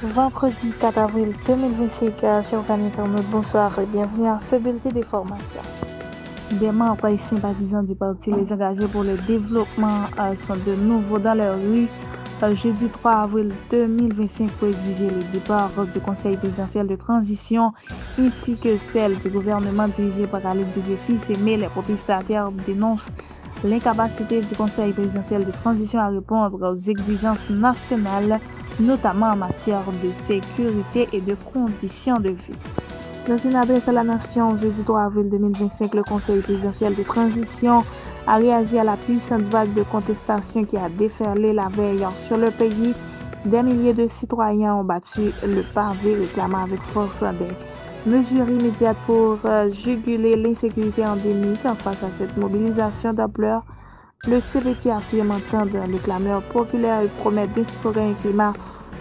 Vendredi 4 avril 2025, chers amis internautes, bonsoir et bienvenue à ce bulletin d'information. Des membres et sympathisants du parti Les Engagés pour le développement sont de nouveau dans leur rue jeudi 3 avril 2025 pour exiger le départ du Conseil présidentiel de transition ainsi que celle du gouvernement dirigé par Alex Didier-Fils-Aimé. Les protestataires dénoncent l'incapacité du Conseil présidentiel de transition à répondre aux exigences nationales, notamment en matière de sécurité et de conditions de vie. Dans une adresse à la nation, jeudi 3 avril 2025, le Conseil présidentiel de transition a réagi à la puissante vague de contestation qui a déferlé la veille sur le pays. Des milliers de citoyens ont battu le pavé, réclamant avec force des mesures immédiates pour juguler l'insécurité endémique. Face à cette mobilisation d'ampleur, le CPT affirme entendre le clameur populaire et promet d'instaurer un climat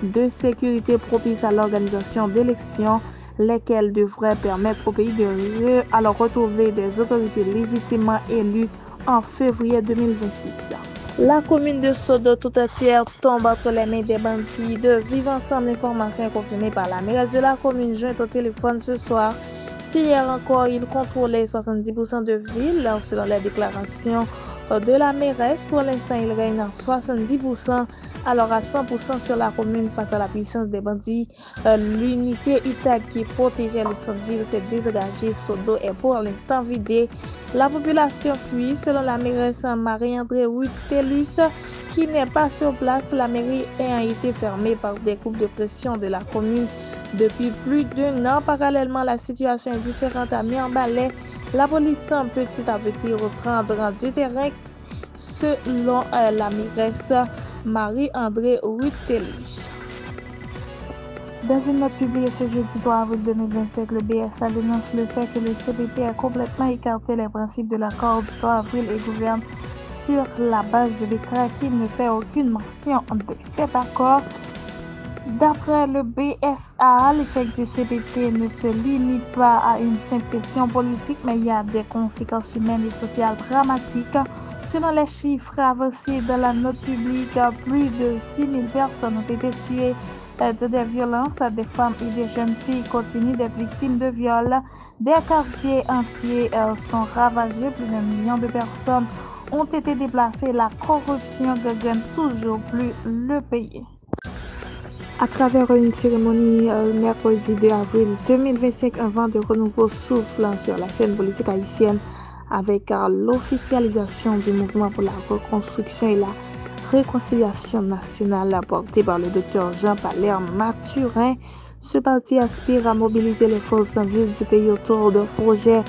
de sécurité propice à l'organisation d'élections, lesquelles devraient permettre au pays de retrouver des autorités légitimement élues en février 2026. La commune de Sodo tout entière tombe entre les mains des bandits de Vivre Ensemble. L'information est confirmée par la mairesse de la commune jointe au téléphone ce soir. Si hier encore, il contrôlait 70% de ville, selon les déclarations de la mairesse. Pour l'instant, il règne à 70%, alors à 100% sur la commune face à la puissance des bandits. L'unité UTAG qui protégeait le centre-ville s'est désengagée. Sodo est pour l'instant vidé. La population fuit, selon la mairesse Marie-André Ruth-Tellus, qui n'est pas sur place. La mairie ayant été fermée par des groupes de pression de la commune depuis plus d'1 an. Parallèlement, la situation est différente à Mirebalais. La police semble petit à petit reprendre du terrain, selon la mairesse Marie-André Ruth-Tellus. Dans une note publiée ce jeudi 3 avril 2025, le BSA dénonce le fait que le CPT a complètement écarté les principes de l'accord du 3 avril et gouverne sur la base de décret qui ne fait aucune mention de cet accord. D'après le BSA, l'échec du CPT ne se limite pas à une simple question politique, mais il y a des conséquences humaines et sociales dramatiques. Selon les chiffres avancés dans la note publique, plus de 6000 personnes ont été tuées de des violences. Des femmes et des jeunes filles continuent d'être victimes de viols. Des quartiers entiers sont ravagés. Plus d'1 million de personnes ont été déplacées. La corruption gagne toujours plus le pays. À travers une cérémonie mercredi 2 avril 2025, un vent de renouveau souffle sur la scène politique haïtienne avec l'officialisation du mouvement pour la reconstruction et la réconciliation nationale porté par le docteur Jean-Paler Mathurin. Ce parti aspire à mobiliser les forces vives du pays autour d'un projet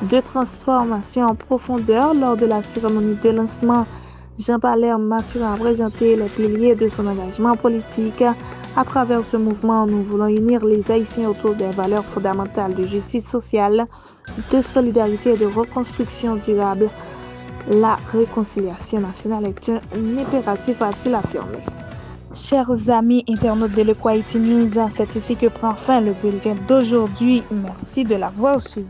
de transformation en profondeur. Lors de la cérémonie de lancement, Jean-Paler Mathurin a présenté les piliers de son engagement politique. À travers ce mouvement, nous voulons unir les Haïtiens autour des valeurs fondamentales de justice sociale, de solidarité et de reconstruction durable. La réconciliation nationale est un impératif, a-t-il affirmé. Chers amis internautes de l'Equality News, c'est ici que prend fin le bulletin d'aujourd'hui. Merci de l'avoir suivi.